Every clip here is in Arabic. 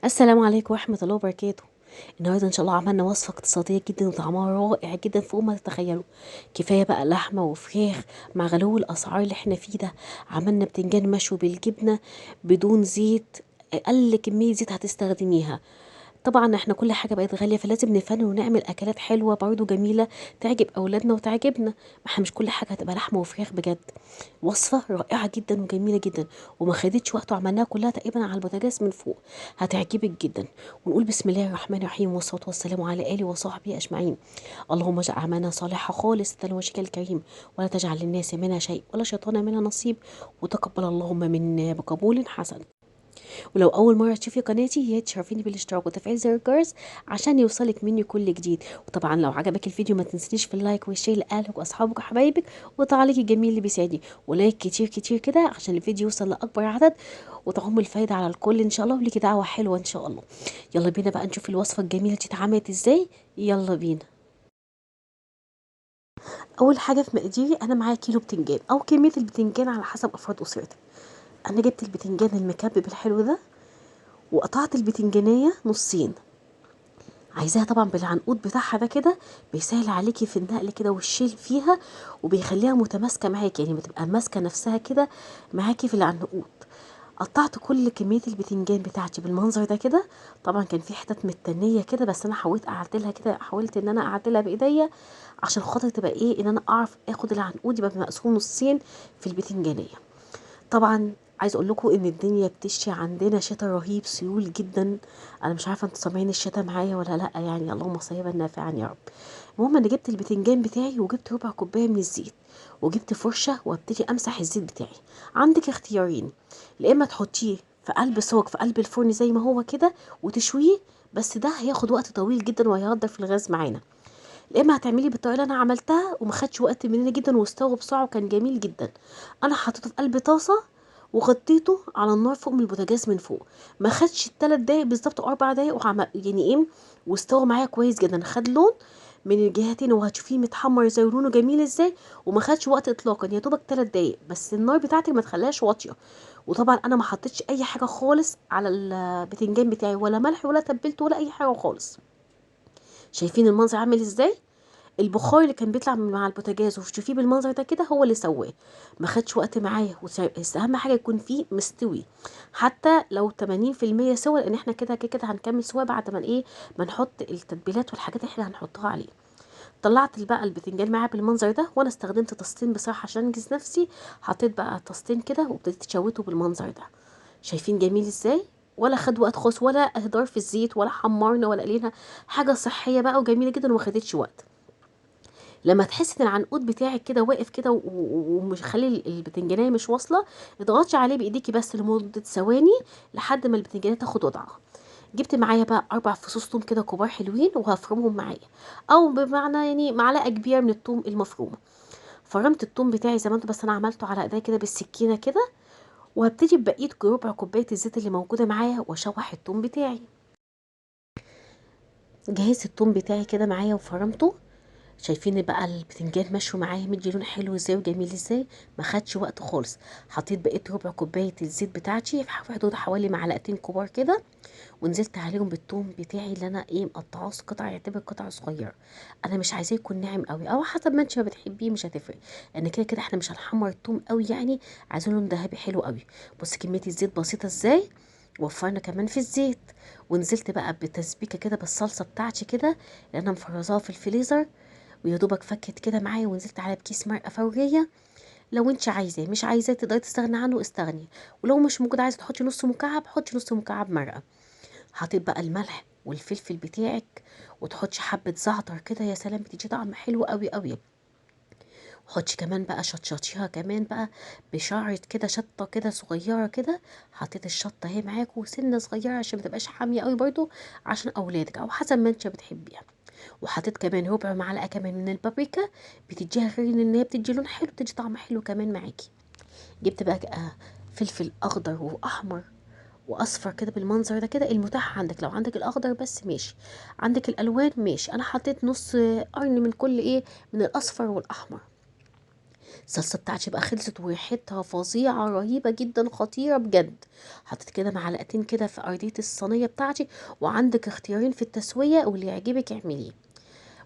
السلام عليكم ورحمة الله وبركاته. النهارده ان شاء الله عملنا وصفة اقتصادية جدا وطعمها رائع جدا فوق ما تتخيلوا. كفاية بقى لحمة وفراخ مع غلو الاسعار اللي احنا فيه ده. عملنا بتنجان مشوي بالجبنة بدون زيت، اقل كمية زيت هتستخدميها. طبعا احنا كل حاجة بقت غالية فلازم نفنن ونعمل اكلات حلوة برضو جميلة تعجب اولادنا وتعجبنا. ما احنا مش كل حاجة هتبقى لحمة وفراخ بجد. وصفة رائعة جدا وجميلة جدا وما خدتش وقت وعملناها كلها تقريبا على البوتاجاز من فوق. هتعجبك جدا. ونقول بسم الله الرحمن الرحيم والصلاة والسلام على آله وصحبه أجمعين. اللهم اجعل أعمالنا صالحة خالصة لوجهك الكريم، ولا تجعل للناس منها شيء ولا شيطان منها نصيب، وتقبل اللهم منا بقبول حسن. ولو اول مره تشوفي قناتي يا تشرفيني بالاشتراك وتفعيل زر الجرس عشان يوصلك مني كل جديد. وطبعا لو عجبك الفيديو ما تنسيش في اللايك والشير لاهلك واصحابك وحبايبك وتعليق الجميل اللي بيساعدني، ولايك كتير كتير كده عشان الفيديو يوصل لاكبر عدد وتعم الفايده على الكل ان شاء الله، وليكي دعوه حلوه ان شاء الله. يلا بينا بقى نشوف الوصفه الجميله دي اتعملت ازاي. يلا بينا. اول حاجه في مقاديري انا معايا كيلو بتنجان او كميه البتنجان على حسب افراد اسرتك. انا جبت البتنجان المكبب الحلو ده وقطعت البتنجانيه نصين. عايزاها طبعا بالعنقود بتاعها ده كده، بيسهل عليكي في النقل كده والشيل فيها، وبيخليها متماسكه معاكي يعني بتبقى ماسكه نفسها كده معاكي في العنقود. قطعت كل كميه البتنجان بتاعتي بالمنظر ده كده. طبعا كان في حتت متنيه كده بس انا حاولت اعدلها كده، حاولت ان انا اعدلها بايديا عشان خاطر تبقى ايه ان انا اعرف اخد العنقود يبقى مقسوم نصين في البتنجانيه. طبعا عايز اقول لكم ان الدنيا بتشتي عندنا شتاء رهيب سيول جدا. انا مش عارفه انتوا سامعين الشتاء معايا ولا لا، يعني اللهم صيبا نافعا يا رب. المهم انا جبت البتنجان بتاعي وجبت ربع كوبايه من الزيت وجبت فرشه وابتدي امسح الزيت بتاعي. عندك اختيارين، يا اما تحطيه في قلب صاج في قلب الفرن زي ما هو كده وتشويه، بس ده هياخد وقت طويل جدا وهيهدر في الغاز معانا. يا اما هتعملي بالطريقه اللي انا عملتها وما خدش وقت مننا جدا واستوى بسرعه وكان جميل جدا. انا حطيته في قلب طاسه وغطيته على النار فوق من البوتاجاز من فوق. ما خدش 3 دقايق بالظبط او 4 دقايق وعمل يعني ايه، واستوى معايا كويس جدا، خد لون من الجهتين وهتشوفيه متحمر ازاي ولونه جميل ازاي. وما خدش وقت اطلاقا، يا دوبك 3 دقايق بس النار بتاعتك ما تخليهاش واطيه. وطبعا انا ما حطيتش اي حاجه خالص على البتنجان بتاعي، ولا ملح ولا تبلته ولا اي حاجه خالص. شايفين المنظر عامل ازاي؟ البخار اللي كان بيطلع من مع البوتاجاز وتشوفيه بالمنظر ده كده هو اللي سواه. ما خدش وقت معايا بس اهم حاجه يكون فيه مستوي، حتى لو 80% سوا، لان احنا كده كده كده هنكمل سوا بعد ما ايه ما نحط التتبيلات والحاجات اللي احنا هنحطها عليه. طلعت بقى البتنجان معايا بالمنظر ده وانا استخدمت طاستين بصراحه عشان انجز نفسي. حطيت بقى طاستين كده وابتديت اشوته بالمنظر ده. شايفين جميل ازاي؟ ولا خد وقت خالص ولا اهدار في الزيت ولا حمرنا ولا قلينا. حاجه صحيه بقى وجميله جدا وما خدتش وقت. لما تحس ان العنقود بتاعك كده واقف كده ومش خلي البتنجانيه مش واصله، اضغطي عليه بايديكي بس لمده ثواني لحد ما البتنجانيه تاخد وضعها. جبت معايا بقى 4 فصوص توم كده كبار حلوين وهفرمهم معايا، او بمعنى يعني معلقه كبيره من التوم المفرومه. فرمت التوم بتاعي زي ما انتوا، بس انا عملته على ايديا كده بالسكينه كده. وهبتدي ببقيه ربع كوبايه الزيت اللي موجوده معايا واشوح التوم بتاعي. جهزت التوم بتاعي كده معايا وفرمته. شايفين بقى البتنجان مشوي معايا مدي لون حلو ازاي وجميل ازاي. ما خدش وقت خالص. حطيت بقيت ربع كوبايه الزيت بتاعتي في حدود حوالي معلقتين كبار كده، ونزلت عليهم بالثوم بتاعي اللي انا ايه مقطعاه قطع، يعتبر قطع صغيره. انا مش عايزاه يكون ناعم قوي او حسب ما انت ما بتحبيه مش هتفرق، لان كده كده احنا مش هنحمر الثوم قوي يعني، عايزين لون ذهبي حلو قوي. بص كميه الزيت بسيطه ازاي، وفرنا كمان في الزيت. ونزلت بقى بتسبيكه كده بالصلصه بتاعتي كده اللي انا مفرزاها في الفريزر، ويا دوبك فكت كده معايا. ونزلت عليها بكيس مرقه فوريه. لو انت عايزاه مش عايزاه تقدري تستغني عنه استغني، ولو مش موجود عايزه تحطي نص مكعب حطي نص مكعب مرقه. حطيت بقى الملح والفلفل بتاعك، وتحطي حبه زعتر كده يا سلام بتدي طعم حلو قوي قوي. حطي كمان بقى شطشطيها كمان بقى بشعرة كده شطه كده صغيره كده. حطيت الشطه اهي معاكوا سنه صغيره عشان ما تبقاش حاميه قوي برضو، عشان اولادك او حسب ما انت بتحبيها. وحطيت كمان ربع معلقه كمان من البابريكا، بتديها غير ان هي بتدي لون حلو بتدي طعم حلو كمان معاكي. جبت بقى فلفل اخضر واحمر واصفر كده بالمنظر ده كده، المتاح عندك. لو عندك الاخضر بس ماشي، عندك الالوان ماشي. انا حطيت نص قرن من كل ايه، من الاصفر والاحمر. الصلصه بتاعتي بقى خلصت وريحتها فظيعه رهيبه جدا خطيره بجد. حطيت كده معلقتين كده في ارضيه الصينيه بتاعتي، وعندك اختيارين في التسويه واللي يعجبك اعمليه.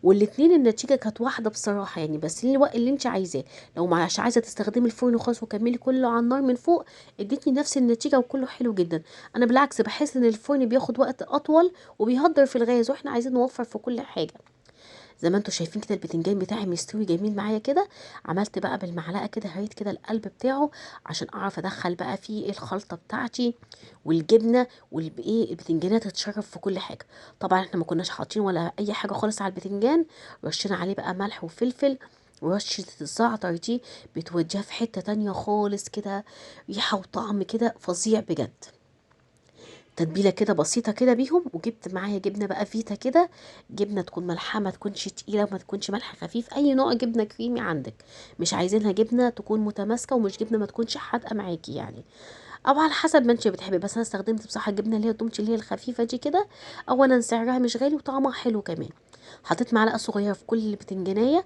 والاتنين النتيجة كانت واحدة بصراحة يعني، بس الوقت اللي انت عايزاه. لو مش عايزة تستخدمي الفرن خالص وكملي كله على النار من فوق، ادتني نفس النتيجة وكله حلو جدا. انا بالعكس بحس ان الفرن بياخد وقت اطول وبيهدر في الغاز، واحنا عايزين نوفر في كل حاجة. زي ما انتوا شايفين كده البتنجان بتاعي مستوي جميل معايا كده. عملت بقى بالمعلقه كده، هريت كده القلب بتاعه عشان اعرف ادخل بقى فيه ايه الخلطه بتاعتي والجبنه والايه البتنجانات تتشرب في كل حاجه. طبعا احنا ما كناش حاطين ولا اي حاجه خالص على البتنجان، رشينا عليه بقى ملح وفلفل، ورشة الزعتر دي بتوديها في حتة تانية خالص كده، ريحة وطعم كده فظيع بجد. تتبيله كده بسيطه كده بيهم. وجبت معايا جبنه بقى فيتا كده، جبنه تكون ملحه ما تكونش تقيله وما تكونش ملح خفيف، اي نوع جبنه كريمي عندك. مش عايزينها جبنه تكون متماسكه، ومش جبنه ما تكونش حادقه معاكي يعني، او على حسب ما انت بتحبي. بس انا استخدمت بصراحه الجبنه اللي هي الدومتي اللي هي الخفيفه دي كده. اولا سعرها مش غالي وطعمها حلو كمان. حطيت معلقه صغيره في كل بتنجانيه.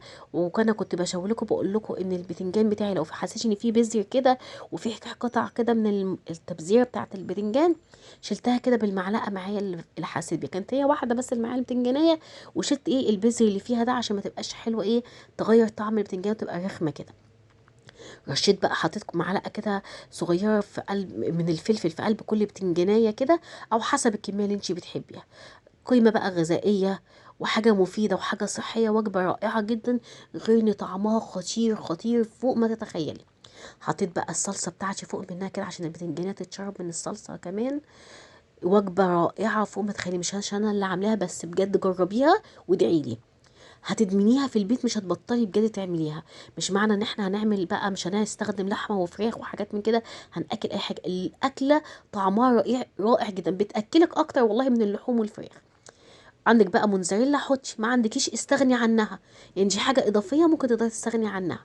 كنت بشاور لكم بقول لكم ان البتنجان بتاعي لو حسيت ان فيه بذر كده وفي قطع كده من التبذيره بتاعه البتنجان، شلتها كده بالمعلقه معايا اللي حسيت بيها. كانت هي واحده بس المعلقه البتنجانيه، وشلت ايه البذر اللي فيها ده عشان ما تبقاش حلوه، ايه تغير طعم البتنجان وتبقى رخمه كده. رشيت بقى، حطيت معلقه كده صغيره في قلب من الفلفل في قلب كل بتنجانيه كده، او حسب الكميه اللي انت بتحبيها. قيمه بقى غذائيه وحاجه مفيده وحاجه صحيه، وجبه رائعه جدا، غير ان طعمها خطير خطير فوق ما تتخيلي. حطيت بقى الصلصه بتاعتي فوق منها كده عشان البتنجانات تتشرب من الصلصه كمان. وجبه رائعه فوق ما تتخيلي، مش عشان انا اللي عاملاها بس، بجد جربيها وادعي لي. هتدمنيها في البيت، مش هتبطلي بجد تعمليها. مش معنى ان احنا هنعمل بقى مش هنستخدم لحمه وفراخ وحاجات من كده هناكل اي حاجه. الاكله طعمها رائع رائع جدا، بتاكلك اكتر والله من اللحوم والفراخ. عندك بقى موتزاريلا حطي، ما عندكيش استغني عنها، يعني دي حاجه اضافيه ممكن تقدري تستغني عنها.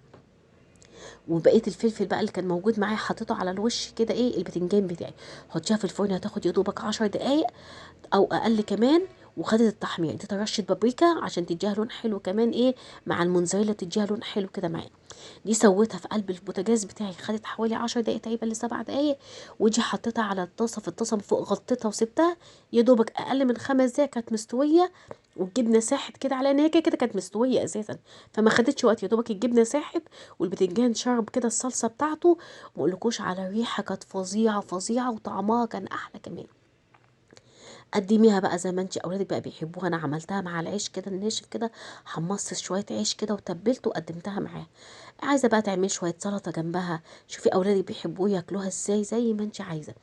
وبقيه الفلفل بقى اللي كان موجود معايا حطيته على الوش كده، ايه البتنجان بتاعي. حطيها في الفرن، هتاخد يا دوبك 10 دقايق او اقل كمان. وخدت التحمير، اديتها رشه بابريكا عشان تديها لون حلو كمان، ايه مع المونزاريلا تديها لون حلو كده معايا. دي سويتها في قلب البوتاجاز بتاعي، خدت حوالي 10 دقايق تقريبا ل7 دقايق. ودي حطيتها على الطاسه، في الطاسه من فوق غطيتها وسبتها يا دوبك اقل من 5 دقايق كانت مستويه. والجبنه ساحت كده على ان هي كده كده كانت مستويه اساسا، فما خدتش وقت، يا دوبك الجبنه ساحت والبتنجان شرب كده الصلصه بتاعته. ما اقولكوش على الريحه، كانت فظيعه فظيعه وطعمها كان احلى كمان. قدميها بقى زي ما انت اولادك بقى بيحبوها. انا عملتها مع العيش كده الناشف كده، حمصت شويه عيش كده وتبلته وقدمتها معاه. عايزه بقى تعملي شويه سلطه جنبها، شوفي اولادك بيحبوه ياكلوها ازاي زي ما انت عايزه.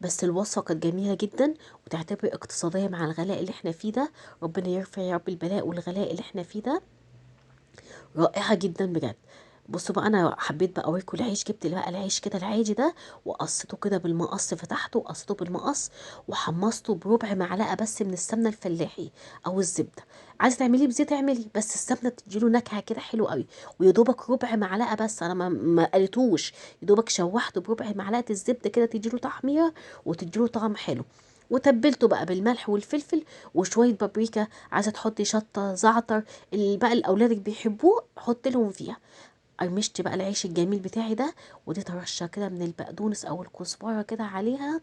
بس الوصفه كانت جميله جدا، وتعتبر اقتصاديه مع الغلاء اللي احنا فيه ده. ربنا يرفع يا رب البلاء والغلاء اللي احنا فيه ده، رائعة جدا بجد. بصوا بقى، انا حبيت بقى اوريكم العيش. جبت بقى العيش كده العادي ده، وقصيته كده بالمقص، فتحته وقصيته بالمقص، وحمصته بربع معلقه بس من السمنه الفلاحي او الزبده. عايزه تعمليه بزيت اعملي، بس السمنه بتديله نكهه كده حلوه قوي. ويا دوبك ربع معلقه بس، انا ما قليتوش، يا دوبك شوحته بربع معلقه الزبده كده تديله تحميره وتديله طعم حلو. وتبلته بقى بالملح والفلفل وشويه بابريكا. عايزه تحطي شطه زعتر اللي بقى اللي اولادك بيحبوه حط لهم فيها. قرمشت بقى العيش الجميل بتاعي ده، وديت رشه كده من البقدونس او الكزبره كده عليها.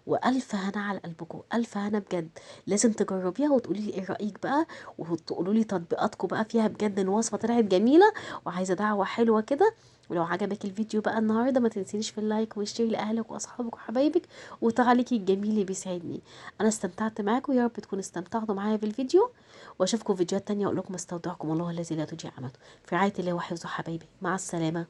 والف هنا على قلبكم، الف هنا بجد. لازم تجربيها وتقولي لي ايه رايك بقى، وتقولوا لي تطبيقاتكم بقى فيها. بجد الوصفه طلعت جميله، وعايزه دعوه حلوه كده. ولو عجبك الفيديو بقى النهارده، ما تنسينيش في اللايك والشير لاهلك واصحابك وحبايبك، وتعليقي الجميل اللي بيسعدني. انا استمتعت معاكم، يا رب تكونوا استمتعتوا معايا في الفيديو. واشوفكم في فيديوهات تانية. اقول لكم استودعكم الله الذي لا تضيع امانته، في رعايه الله وحفظه حبايبي. مع السلامه.